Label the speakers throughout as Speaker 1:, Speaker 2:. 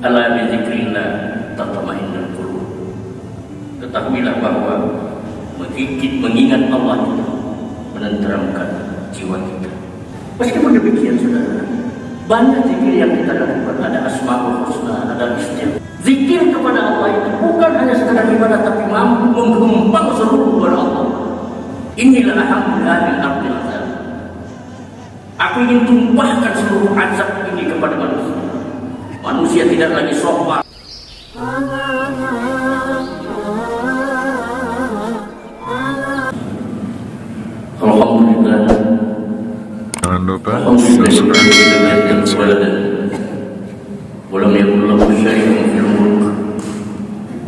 Speaker 1: Ala bi dzikrillah tatma'innul qulub. Ketahuilah bahwa mengingat Allah itu menenteramkan jiwa kita. Meskipun demikian, saudara, banyak zikir yang kita lakukan. Ada asmaul husna, ada istighfar. Zikir kepada Allah itu bukan hanya sekadar ibadah, tapi mampu menggempang seluruh kepada Allah. Inilah alhamdulillahil ardi azab. Aku ingin tumpahkan seluruh azab ini kepada manusia. Manusia tidak lagi sopan. Alhamdulillah.
Speaker 2: Jangan lupa
Speaker 1: subscribe. ولم يكن له شريك في الملك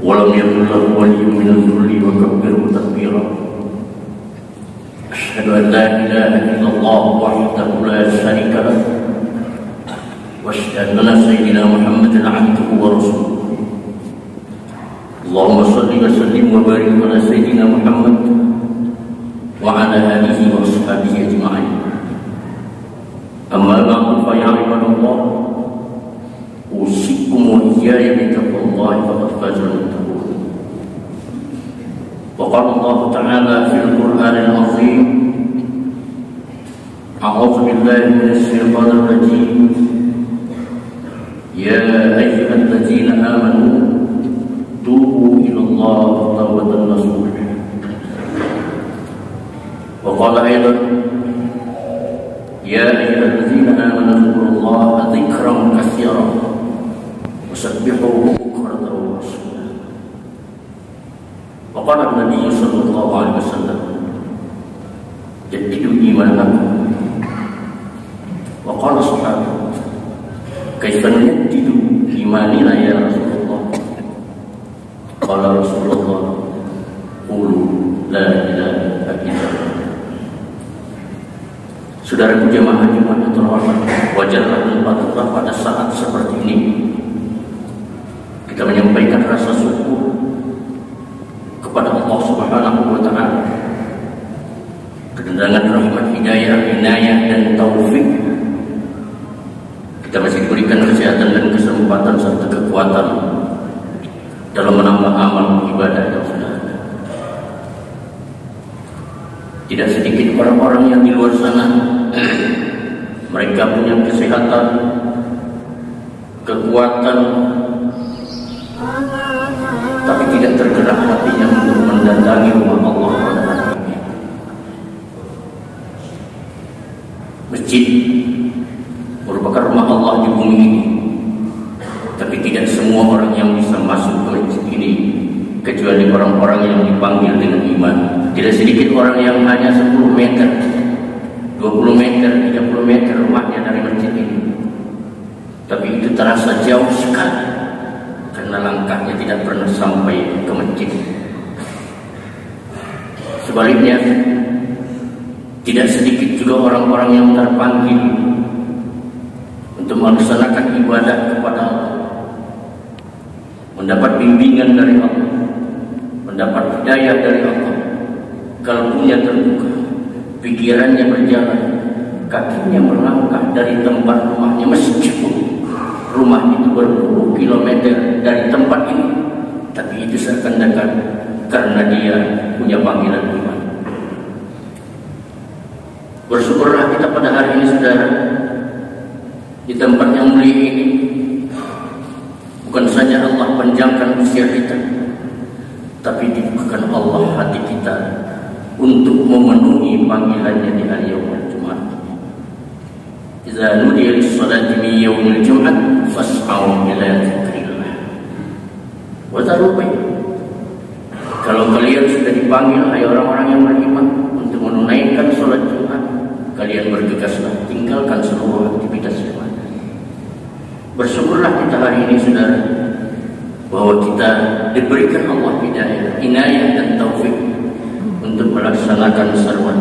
Speaker 1: ولم يكن له ولي من الذل وكبره تكبيرا. أشهد أن لا إله إلا الله وحده لا شريك له وأشهد أن سيدنا محمدا عبده ورسوله. اللهم صل وسلم وبارك على سيدنا محمد وعلى آله وأصحابه أجمعين. أما بعد فيا عباد الله، أوصيكم وإياي بتقوى الله فقد فاز المتقون. وقال الله تعالى في القرآن العظيم: أعوذ بالله من الشيطان الرجيم، يا أيها الذين آمنوا توبوا إلى الله توبة نصوحا. وقال أيضا: يا أيها الذين آمنوا اذكروا الله ذكرا كثيرا وسبحوه بكرة وأصيلا. وقال النبي صلى الله عليه وسلم: جددوا إيمانكم. وقال الصحابة: كيف نجدد إيماننا يا رسول الله؟ قال رسول الله: قولوا لا إله إلا الله. Saudaraku jemaah Jumat yang terhormat, wajarlah dan patutlah pada saat seperti ini kita menyampaikan rasa syukur kepada Allah Subhanahu wa Ta'ala, ketenangan rahmat, hidayah, inayah dan taufik. Kita masih diberikan kesehatan dan kesempatan serta kekuatan dalam menambah amal ibadah yang sudah ada. Tidak sedikit orang-orang yang di luar sana mereka punya kesehatan, kekuatan, tapi tidak tergerak hatinya untuk mendatangi rumah Allah pada hari ini. Masjid merupakan rumah Allah di bumi ini, tapi tidak semua orang yang bisa masuk ke masjid ini kecuali orang-orang yang dipanggil dengan iman. Tidak sedikit orang yang hanya 10 meter, 20 meter, 30 meter rumahnya dari masjid ini, tapi itu terasa jauh sekali karena langkahnya tidak pernah sampai ke masjid. Sebaliknya, tidak sedikit juga orang-orang yang terpanggil untuk melaksanakan ibadah kepada Allah, mendapat bimbingan dari Allah, mendapat hidayah dari Allah, kalbunya terbuka, pikirannya berjalan, kakinya melangkah dari tempat rumahnya, meskipun rumah itu berpuluh kilometer dari tempat ini, tapi itu seakan-akan karena dia punya panggilan iman. Bersyukurlah kita pada hari ini, saudara, di tempat yang mulia ini. Bukan saja Allah panjangkan usia kita, tapi dibukakan Allah hati kita untuk memenuhi panggilannya di hari yaumul Jumat. Idza nudiya lis-salati min yaumil Jumat fas'au ila dzikrillah wa dharul bai'. Kalau kalian sudah dipanggil, hai orang-orang yang beriman, untuk menunaikan salat Jumat, kalian bergegaslah, tinggalkan seluruh aktivitas yang ada. Bersyukurlah kita hari ini, saudara, bahwa kita diberikan Allah hidayah, inayah dan taufik untuk melaksanakan seruan.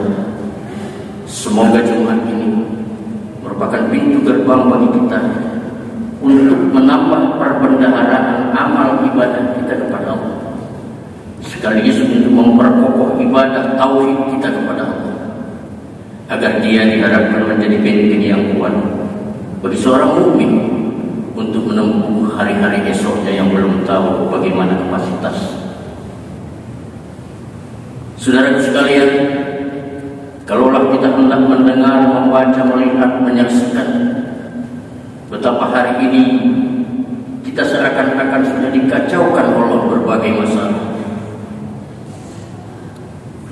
Speaker 1: Semoga Jumat ini merupakan pintu gerbang bagi kita untuk menambah perbendaharaan amal ibadah kita kepada Allah, sekaligus untuk memperkokoh ibadah tauhid kita kepada Allah, agar dia diharapkan menjadi benteng yang kuat bagi seorang mukmin untuk menempuh hari-hari esoknya yang belum tahu bagaimana kapasitas. Saudara sekalian, kalaulah kita hendak mendengar, membaca, melihat, menyaksikan betapa hari ini kita seakan-akan sudah dikacaukan oleh berbagai masalah,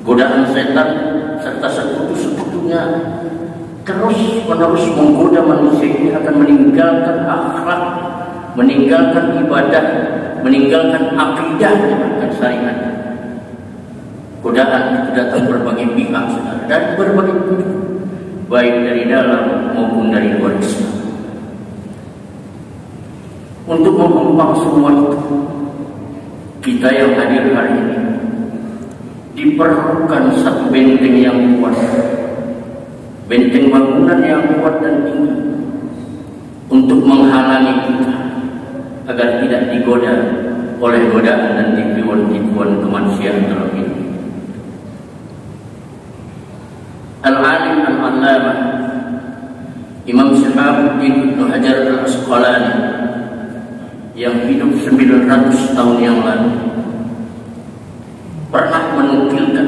Speaker 1: godaan setan serta sekutu-sekutunya terus-menerus menggoda manusia ini akan meninggalkan akhlak, meninggalkan ibadah, meninggalkan akidahnya, bahkan syariat. Godaan itu datang berbagai pihak, saudara, dari berbagai pihak, baik dari dalam maupun dari luar Islam. Untuk mengumpang semua itu, kita yang hadir hari ini diperlukan satu benteng yang kuat, benteng bangunan yang kuat dan tinggi untuk menghalangi kita agar tidak digoda oleh godaan dan tipuan-tipuan kemanusiaan dalam ini. Al-Alim Al-Allamah Imam Syihabuddin Ibnu Hajar Al-Asqalani yang hidup 900 tahun yang lalu pernah menukilkan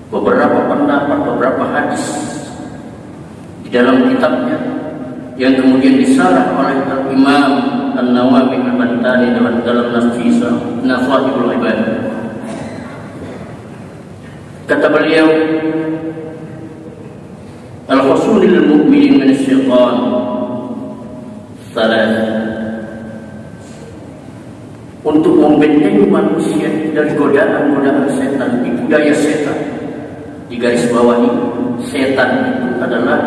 Speaker 1: beberapa pendapat, beberapa hadis di dalam kitabnya yang kemudian disalah oleh Al-Imam An-Nawawi Al-Bantani dalam Nafaihul Ibad. Kata beliau, al-husulil mu'minin min asy-syaitan salat, untuk membentengi manusia dari godaan-godaan setan, tipu daya setan. Di garis bawah ini, setan itu adalah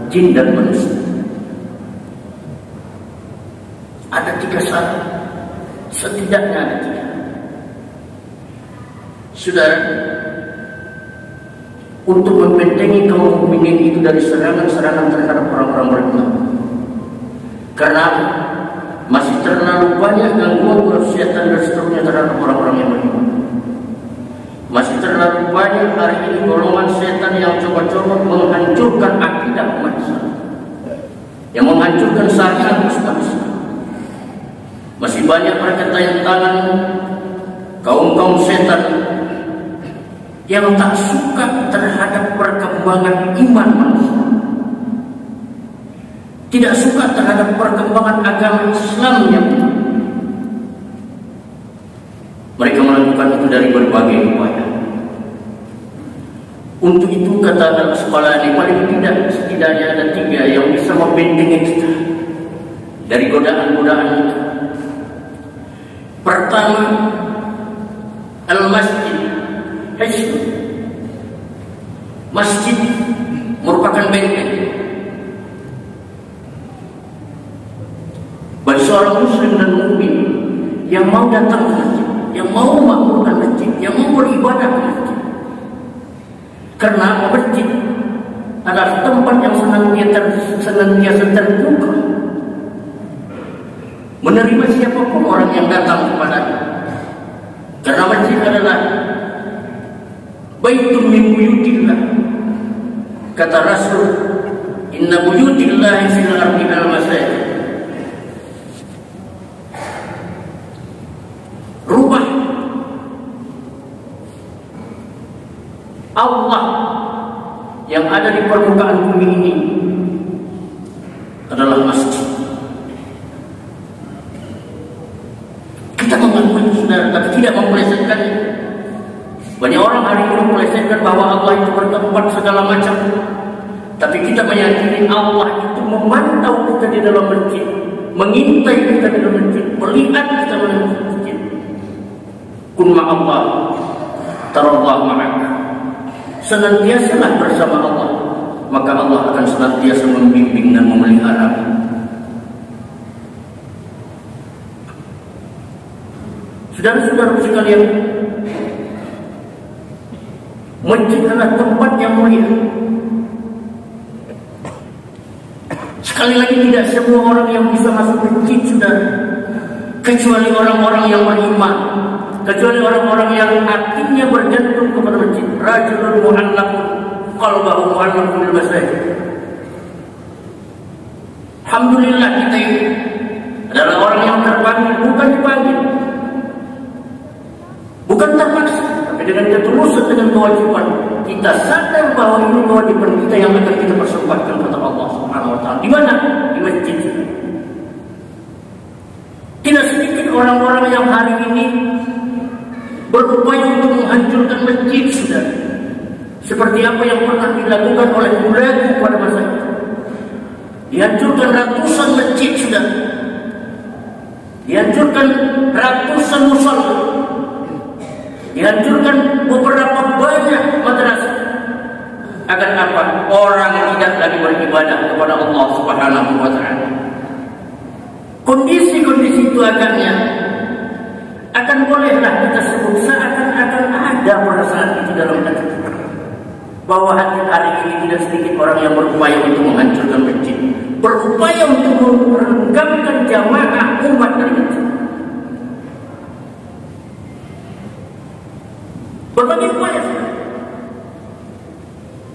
Speaker 1: jin dan manusia. Ada 3 syarat, setidaknya ada 3. Saudara, untuk membentengi kaum mukminin itu dari serangan-serangan terhadap orang-orang beriman. Karena masih terlalu banyak gangguan setan dan seterusnya terhadap orang-orang yang beriman. Masih terlalu banyak hari ini golongan setan yang coba-coba menghancurkan akidah umat Islam, yang menghancurkan syariat Islam. Masih banyak mereka tayang tangan kaum setan yang tak suka terhadap perkembangan iman manusia, tidak suka terhadap perkembangan agama Islam yang betul. Mereka melakukan itu dari berbagai upaya. Untuk itu kata Al-Asqalani, paling tidak setidaknya ada 3 yang bisa membentengi kita dari godaan-godaan itu. Pertama, al-masjid. Masjid merupakan benteng bagi seorang muslim dan mukmin yang mau datang ke masjid, yang mau memakmurkan masjid, yang mau beribadah ke masjid. Karena masjid adalah tempat yang senantiasa terbuka menerima siapapun orang yang datang kepadanya. Karena masjid adalah baitum min buyutillah. Kata Rasul, inna buyutillahi fil ardi al-masajid. Rumah Allah yang ada di permukaan bumi ini adalah masjid. Kita mengakui, saudara, tapi tidak mempelesetkannya. Banyak orang hari ini mempelesetkan bahwa Allah itu bertempat segala macam. Tapi kita meyakini Allah itu memantau kita di dalam masjid, mengintai kita di dalam masjid, melihat kita di dalam masjid. Kun ma'allah tarallah ma'aka. Senantiasalah bersama Allah, maka Allah akan senantiasa membimbing dan memelihara. Saudara-saudara sekalian, masjid adalah tempat yang mulia. Sekali lagi, tidak semua orang yang bisa masuk masjid, saudara, kecuali orang-orang yang beriman, kecuali orang-orang yang hatinya bergantung kepada masjid. Rajulun mu'allaqun qalbahu mu'allaqun bil masajid. Alhamdulillah kita ini adalah orang yang terpanggil, bukan dipanggil, bukan terpaksa, tapi dengan ketulusan, dengan kewajiban. Kita sadar bahwa ini kewajiban kita yang akan kita persembahkan kepada Allah Subhanahu wa Ta'ala. Di mana? Di masjid. Tidak sedikit orang-orang yang hari ini berupaya untuk menghancurkan masjid, sudah. Seperti apa yang pernah dilakukan oleh Hulagu pada masa itu. Dihancurkan ratusan masjid, sudah. Dihancurkan ratusan musala. Dihancurkan beberapa banyak madrasah. Agar apa? Orang tidak lagi beribadah kepada Allah Subhanahu wa Ta'ala. Kondisi-kondisi itu agaknya akan bolehlah kita sebut seakan-akan ada perasaan itu dalam hati kita, bahwa hari ini tidak sedikit orang yang berupaya untuk menghancurkan masjid, berupaya untuk merenggangkan jamaah umat dari masjid. Berbagai upaya.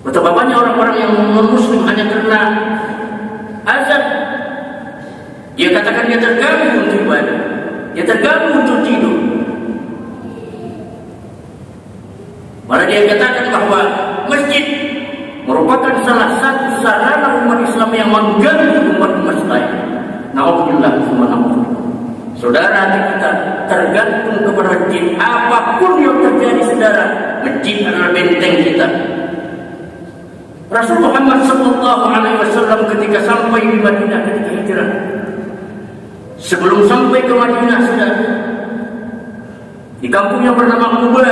Speaker 1: Betapa banyak orang-orang yang non-muslim hanya karena azan, dia katakan dia terganggu untuk ibadah, dia terganggu untuk tidur. Malah dia katakan bahwa masjid merupakan salah satu sarana umat Islam yang mengganggu umat lain. Na'udzubillah subhanahu. Saudara, hati kita tergantung kepada masjid. Apapun yang terjadi, saudara, masjid adalah benteng kita. Rasul Muhammad SAW ketika sampai di Madinah ketika hijrah, sebelum sampai ke Madinah, saudara, di kampung yang bernama Quba,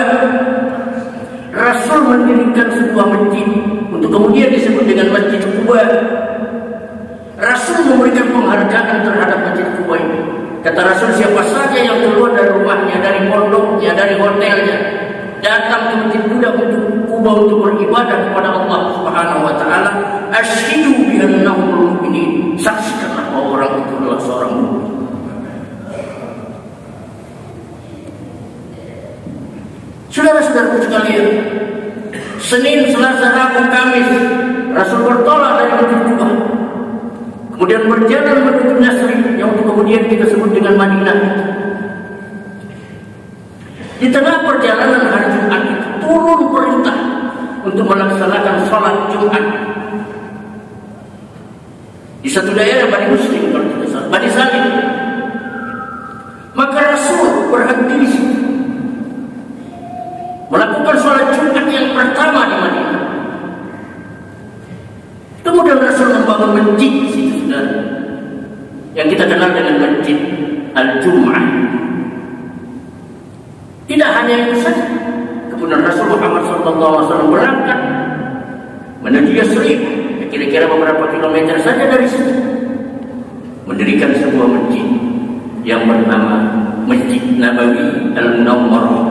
Speaker 1: Rasul mendirikan sebuah masjid untuk kemudian disebut dengan Masjid Quba. Rasul memberikan penghargaan terhadap Masjid Quba ini. Kata Rasul, siapa saja yang keluar dari rumahnya, dari pondoknya, dari hotelnya, datang ke Masjid Quba untuk beribadah kepada Allah Subhanahu wa Ta'ala, asyhidu bi annahum mu'minin, saksikanlah bahwa orang itu adalah seorang mukmin. Saudara-saudaraku sekalian, Senin, Selasa, Rabu, Kamis, Rasul bertolak dari Masjid Quba, kemudian berjalan menuju Nasri, yang untuk kemudian kita sebut dengan Madinah. Di tengah perjalanan hari Jumat itu turun perintah untuk melaksanakan sholat Jumat di satu daerah Bani Muslim, Bani Salim. Maka Rasul berhenti di situ, melakukan sholat Jumat yang pertama di Madinah. Kemudian Rasul membangun masjid di situ, saudara, yang kita kenal dengan Masjid Al-Jum'ah. Tidak hanya itu saja, kemudian Rasul Muhammad SAW berangkat menuju Yasrib, kira-kira beberapa kilometer saja dari situ, mendirikan sebuah masjid yang bernama Masjid Nabawi Al-Munawwarah.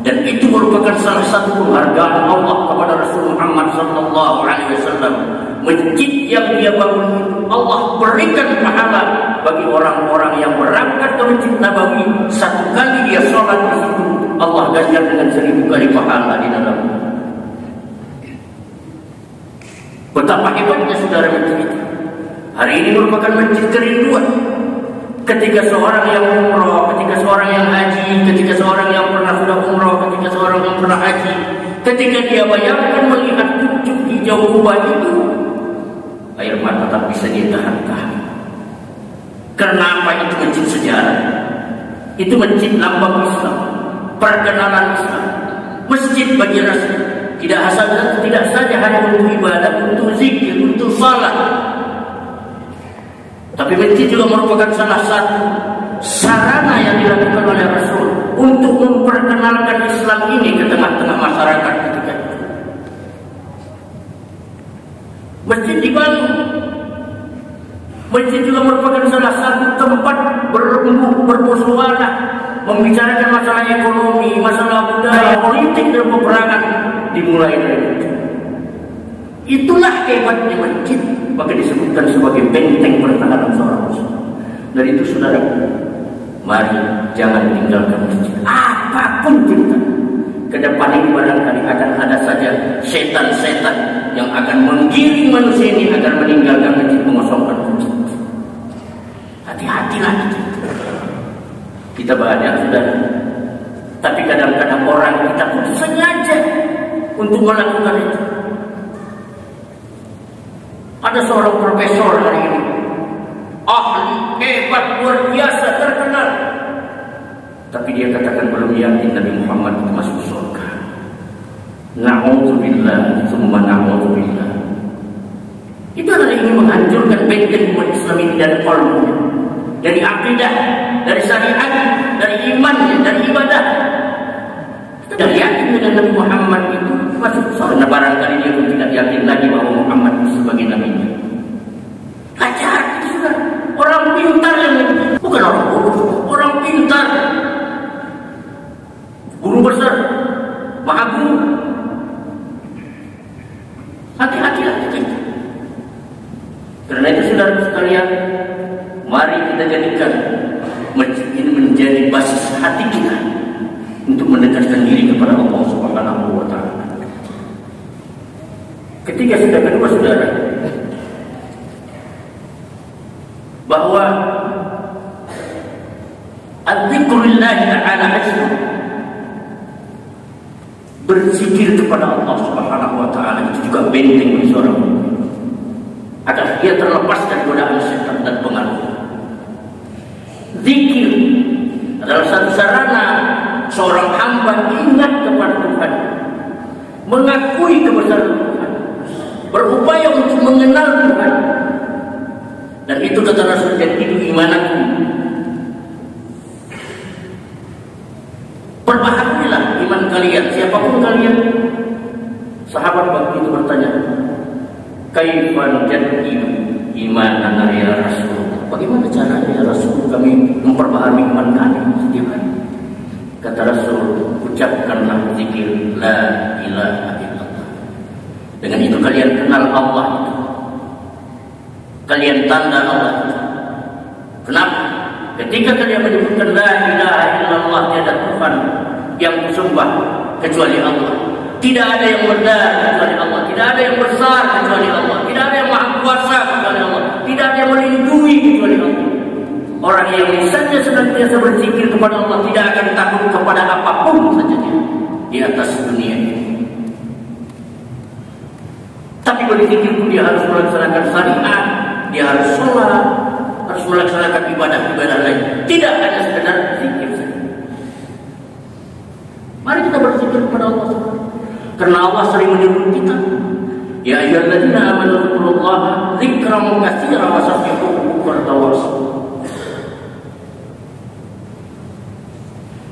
Speaker 1: Dan itu merupakan salah satu penghargaan Allah kepada Rasul Muhammad SAW. Masjid yang dia bangun itu Allah berikan pahala bagi orang-orang yang berangkat ke Masjid Nabawi. Satu kali dia sholat di situ, Allah ganjar dengan 1000 kali pahala di dalamnya. Betapa hebatnya, saudara, masjid itu. Hari ini merupakan masjid kerinduan. Ketika seorang yang umrah, ketika seorang yang haji, ketika seorang yang pernah sudah umrah, ketika seorang yang pernah haji, ketika dia bayangkan melihat pucuk hijau Quba itu, air mata tak bisa dia tahan-tahan. Karena apa? Itu masjid sejarah, itu masjid lambang Islam, perkenalan Islam, masjid bagi Rasul. Tidak saja hanya untuk ibadah, untuk zikir, untuk salat, tapi masjid juga merupakan salah satu sarana yang dilakukan oleh Rasul untuk memperkenalkan Islam ini ke tengah-tengah masyarakat ketika itu. Masjid dibangun. Masjid juga merupakan salah satu tempat bermusyawarah, membicarakan masalah ekonomi, masalah budaya, politik, dan peperangan dimulai dari masjid. Itulah hebatnya masjid, maka disebutkan sebagai benteng pertahanan seorang muslim. Dari itu, saudara, mari jangan tinggalkan masjid. Apapun cerita, ke depan ini barangkali akan ada saja setan-setan yang akan menggiring manusia ini agar meninggalkan masjid, mengosongkan masjid. Hati-hatilah itu. Kita banyak sudah, tapi kadang-kadang orang kita pun sengaja untuk melakukan itu. Ada seorang profesor hari ini, ahli, hebat, luar biasa, terkenal, tapi dia katakan belum yakin Nabi Muhammad itu masuk surga. Na'udzubillah, summa na'udzubillah. Itu adalah ingin menghancurkan benteng umat Islam ini dari qalbunya, dari akidah, dari syariat, dari imannya, dari ibadah. Kita tidak yakin dengan Nabi Muhammad itu masuk surga. Barangkali dia pun tidak yakin lagi bahwa Muhammad itu sebagai nabinya. Hati-hati sudah. Orang pintar yang itu, bukan orang bodoh, orang pintar, guru besar, maha guru. Hati-hatilah kita itu. Karena itu saudara sekalian, mari kita jadikan masjid ini menjadi basis hati kita untuk mendekatkan diri kepada Allah Subhanahu wa Ta'ala. Ketika sudah kedua saudara, bahwa adzikrillah ta'ala asma, berzikir kepada Allah Subhanahu wa Ta'ala itu juga benteng bagi seorang mukmin agar dia terlepas dari godaan setan dan pengaruh. Zikir adalah satu sarana seorang hamba ingat kepada Tuhan, mengakui kebesaran Tuhan, berupaya untuk mengenal Tuhan. Dan itu kata Rasul, itu imanakum. Perbaharuilah iman kalian, siapapun kalian. Sahabat waktu itu bertanya, kaifan jadidu imanana ya Rasul? Bagaimana caranya ya Rasul kami memperbaharui iman kami setiap hari? Kata Rasul, ucapkanlah zikir la ilaha illallah. Dengan itu kalian kenal Allah itu, kalian tanda Allah itu. Kenapa? Ketika kalian menyebutkan la ilaha illallah, tiada Tuhan yang disembah kecuali Allah, tidak ada yang benar kecuali Allah, tidak ada yang besar kecuali Allah, tidak ada yang maha kuasa kecuali Allah, tidak ada yang melindungi kecuali Allah. Orang yang misalnya senantiasa berzikir kepada Allah tidak akan takut kepada apapun saja di atas dunia ini. Tapi berzikir pun dia harus melaksanakan syariat, dia harus sholat, harus melaksanakan ibadah-ibadah lain, tidak hanya sekedar zikir saja. Mari kita berzikir kepada Allah, karena Allah sering menyebut kita, ya ayyuhalladzina amanu dzkurullaha dzikran katsiran wa sabbihuhu bukratan wa asila.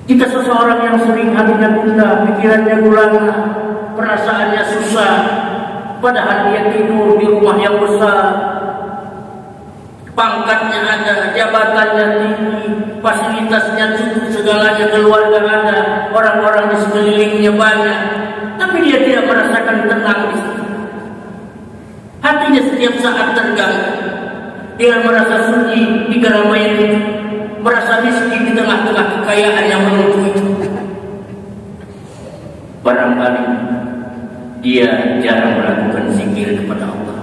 Speaker 1: Jika seseorang yang sering hatinya gundah, pikirannya gulana, perasaannya susah, padahal dia tidur di rumah yang besar, pangkatnya ada, jabatannya tinggi, fasilitasnya cukup, segalanya, keluarga ada, orang-orang di sekelilingnya banyak, tapi dia tidak merasakan tenang di situ. Hatinya setiap saat terganggu. Dia merasa sunyi di keramaian itu, merasa miskin di tengah-tengah kekayaan yang menumpuk itu. Barangkali dia jarang melakukan zikir kepada Allah.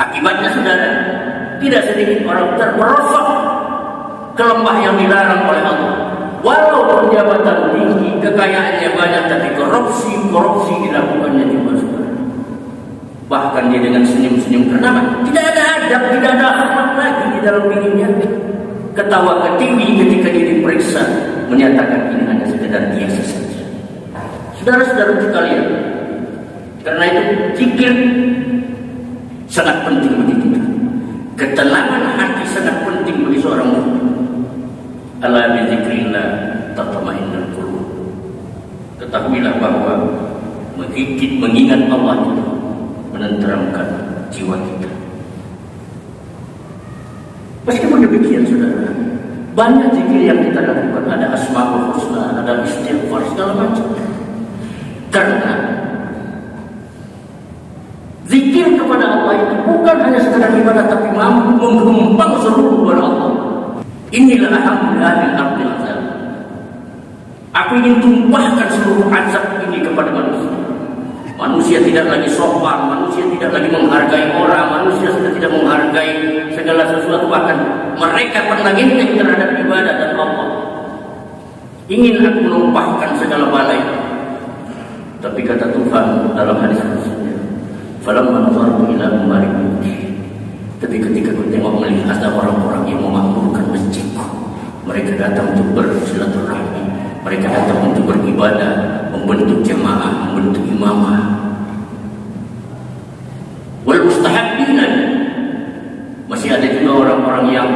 Speaker 1: Akibatnya saudara, tidak sedikit orang terperosok ke lembah yang dilarang oleh Allah. Walaupun jabatan tinggi, kekayaannya banyak, tapi korupsi dilakukannya juga saudara. Bahkan dia dengan senyum-senyum, kenapa? Tidak ada adab, tidak ada akhlak lagi di dalam dirinya. Ketawa ketinggi ketika dia diperiksa, menyatakan ini hanya sekedar biasa saja. Saudara-saudara sekalian, karena itu zikir sangat penting bagi kita. Ketenangan hati sangat penting bagi seorang mukmin. Ala bi dzikrillah tatma'innul qulub. Ketahuilah bahwa mengingat Allah itu menenteramkan jiwa kita. Meskipun demikian saudara, banyak zikir yang kita lakukan, ada asmaul husna, ada istighfar, segala macam. Karena zikir kepada Allah itu bukan hanya sekedar ibadah, tapi mampu mengembang seluruh kepada Allah. Inilah alhamdulillahil ardil azab. Aku ingin tumpahkan seluruh azab ini kepada manusia. Manusia tidak lagi sopan, manusia tidak lagi menghargai orang, manusia sudah tidak menghargai segala sesuatu, bahkan mereka pernah ngintip terhadap ibadah dan Allah. Ingin aku menumpahkan segala balai. Tapi kata Tuhan dalam hadis Rasulnya, falamma nazartu ila umari, tapi ketika aku tengok melihat ada orang-orang yang memakmurkan masjidku, mereka datang untuk bersilaturahmi, mereka datang untuk beribadah, membentuk jamaah, membentuk imamah. Wal mustahabbina, masih ada juga orang-orang yang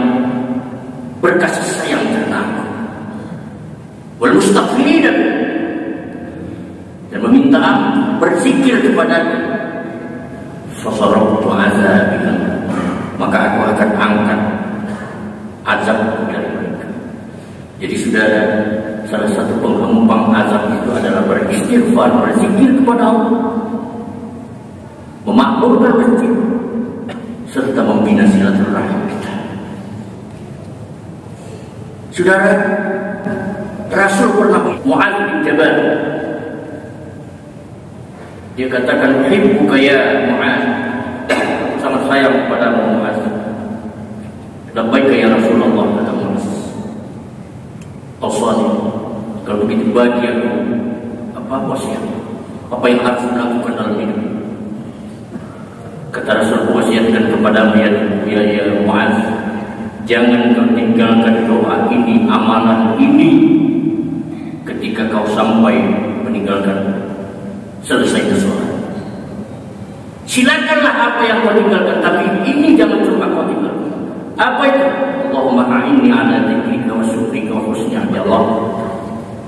Speaker 1: berkasih sayang karena aku. Wal mustaghfirina, dan meminta ampun, berzikir kepada-Nya. Fasarabtu azabi, maka aku akan angkat azab dari mereka. Jadi saudara, salah satu penghampang azab itu adalah beristighfar, berzikir kepada Allah, memakmurkan masjid, serta membina silaturahim kita. Saudara, Rasul pernah Mu'adz bin Jabal, dia katakan, "Uhibbuka ya Mu'adz," sangat sayang kepada Mu'adz. "Labbaika ya Rasulullah," kata Mu'adz. "Awsani, kalau begitu bagi aku apa wasiat, apa yang harus dilakukan dalam hidup." Kata Rasul, "Wasiatkan kepadamu ya Mu'adz, jangan kau tinggalkan doa ini, amalan ini ketika kau sampai meninggalkan, selesai sholat. Silakanlah apa yang kau tinggalkan, tapi ini jangan cuma kau tinggalkan." Apa itu? "Allahumma a'inni ala dzikrika wa syukrika wa husni ibadatik." Ya Allah,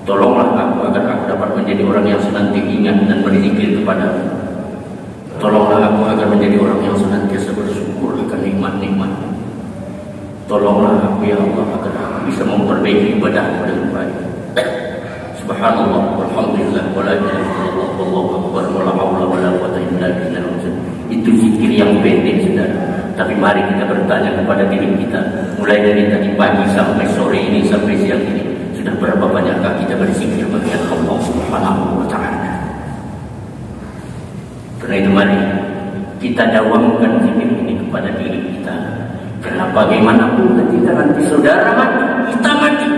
Speaker 1: tolonglah aku agar aku dapat menjadi orang yang senantiasa ingat dan berzikir kepadamu. Tolonglah aku agar menjadi orang yang senantiasa bersyukur akan nikmat-nikmat. Tolonglah aku ya Allah agar aku bisa memperbaiki ibadahku dengan baik. Subhanallah, walhamdulillah, wala ilaha illallah, wallahu akbar, wala haula wala quwwata illa billah. Itu zikir yang pendek, saudara. Tapi mari kita bertanya kepada diri kita, mulai dari tadi pagi sampai sore ini, sampai siang ini, sudah berapa banyakkah kita berzikir bagi Allah Subhanahu wa taala? Karena itu mari kita dawamkan zikir ini kepada diri kita. Karena bagaimanapun ketika nanti saudara mati, kita mati,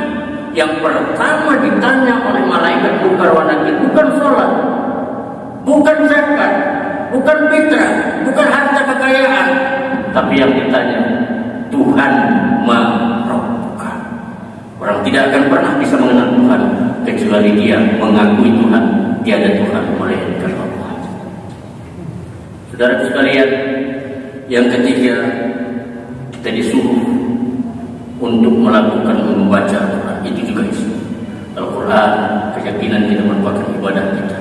Speaker 1: yang pertama ditanya oleh malaikat munkar wa nakir bukan sholat, bukan zakat, bukan fitrah, bukan harta kekayaan, tapi yang ditanya Tuhan ma rabbuka. Orang tidak akan pernah bisa mengenal Tuhan kecuali dia mengakui Tuhan, tiada Tuhan melainkan Allah. Saudara sekalian, yang ketiga, kita disuruh untuk melakukan membaca Al-Quran. Itu juga isu Al-Quran, keyakinan kita merupakan ibadah kita.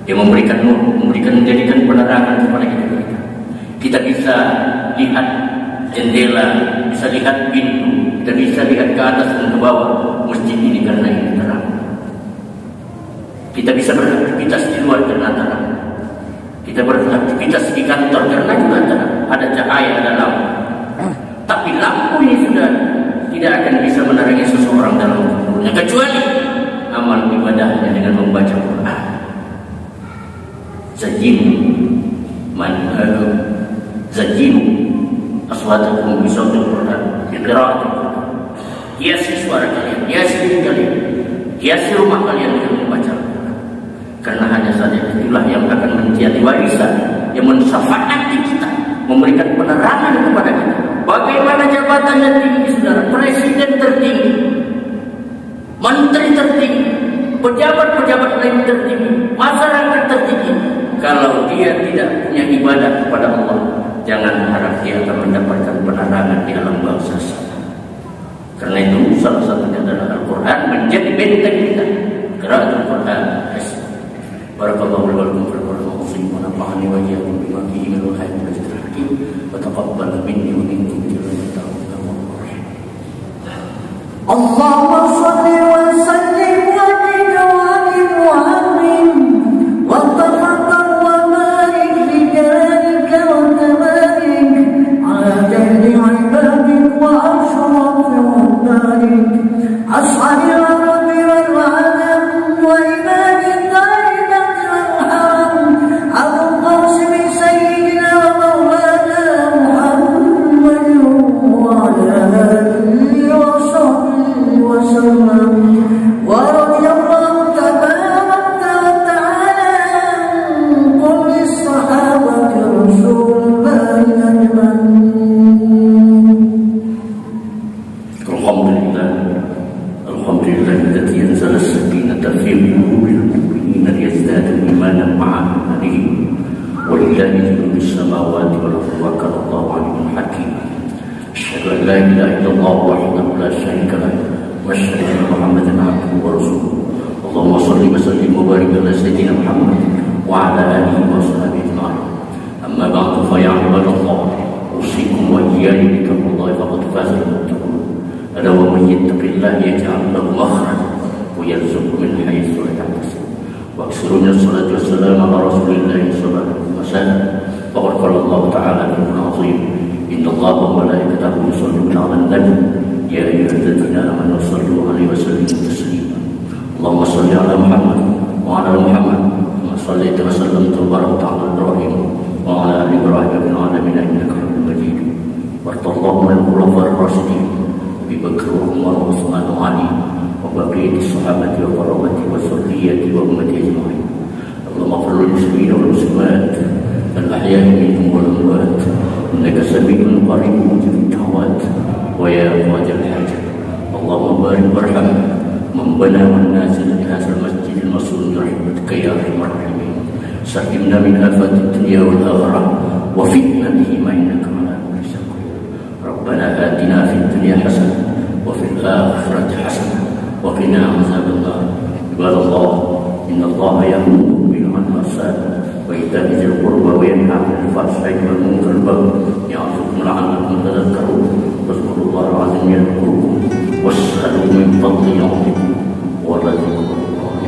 Speaker 1: Dia memberikan nur, menjadikan penerangan kepada kita. Kita bisa lihat jendela, bisa lihat pintu, kita bisa lihat ke atas dan ke bawah masjid ini karena ini terang. Kita bisa beraktivitas di luar karena terang. Kita beraktivitas di kantor karena juga terang. Ada cahaya, ada lampu. Tapi lampu ini sudah tidak akan bisa menerangi seseorang dalam kuburnya kecuali amal ibadahnya dengan membaca Quran. Zajinu aswatakum bi sautil Quran, bi qiraatil Quran. Hiasi suara kalian, hiasi diri kalian, hiasi rumah kalian dengan membaca Quran. Karena hanya saja itulah yang akan menjadi warisan yang mensyafaati kita, memberikan penerangan kepada kita. Bagaimana jabatannya tinggi, saudara, presiden tertinggi, menteri tertinggi, pejabat-pejabat lain tertinggi, masyarakat tertinggi, kalau dia tidak punya ibadah kepada Allah, jangan harap dia akan mendapatkan penerangan di alam bangsa sana. Karena itu salah satunya adalah Al-Quran menjadi benteng kita. Qiraatul Quran. Barakallahu lakum fil Qur'an wa nafa'ani wa iyyakum bima fihi min al-khayri wal hakim wa taqabbal minni wa minkum innaka antal rahim.
Speaker 3: Allahumma shalli wa sallim wa barik wa akrim wa tafaddal wa barik li jalika wa tabarik ala jahli ibadik wa ashraf wa barik ashari rabbi wal alam wa ibadik
Speaker 1: التي أنزل السكينة في قلوب المؤمنين ليزدادوا إيمانا مع إيمانهم ولله جنود السماوات والأرض وكان الله عليم حكيم. أشهد أن لا إله إلا الله وحده لا شريك له وأشهد أن محمدا عبده ورسوله. اللهم صل وسلم وبارك على سيدنا محمد وعلى آله وصحبه أجمعين. أما بعد فيا عباد الله أوصيكم وإياي بتقوى الله فقد فاز المتقون. ألا ومن يتق الله يجعل له مخرجا ويرزقه من حيث لا يحتسب. وأكثروا من الصلاة والسلام على رسول الله صلى الله عليه وسلم. فقد قال الله تعالى في القرآن العظيم: إن الله وملائكته يصلون على النبي يا أيها الذين آمنوا صلوا عليه وسلموا تسليما. اللهم صل على محمد وعلى آل محمد كما صليت وسلمت وباركت على إبراهيم وعلى آل إبراهيم في العالمين إنك حميد مجيد. وارض اللهم عن الخلفاء الراشدين أبي بكر وعمر وعثمان وعلي وبقية الصحابة وقرابة وذرية وأمة أجمعين. اللهم اغفر للمسلمين والمسلمات الأحياء منهم والأموات إنك سميع قريب مجيب الدعوات ويا قاضي الحاجة. اللهم بارك وارحم من بنى والنازل لهذا المسجد المصون برحمتك يا أرحم الراحمين. سلمنا من آفات الدنيا والآخرة وفتنتهما إنك على كل شيء قدير. ربنا آتنا في الدنيا حسنة وفي الآخرة حسنة وقنا عذاب النار. عباد الله إن الله يأمر بالعدل والإحسان وإيتاء ذي القربى وينهى عن الفحشاء والمنكر والبغي يعظكم لعلكم تذكرون. واذكروا الله العظيم يذكركم واسألوا من فضله يعطيكم ولذكر الله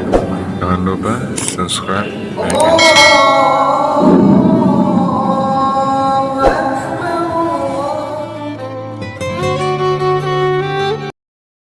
Speaker 1: أكبر.
Speaker 2: Jangan lupa subscribe, like, and share.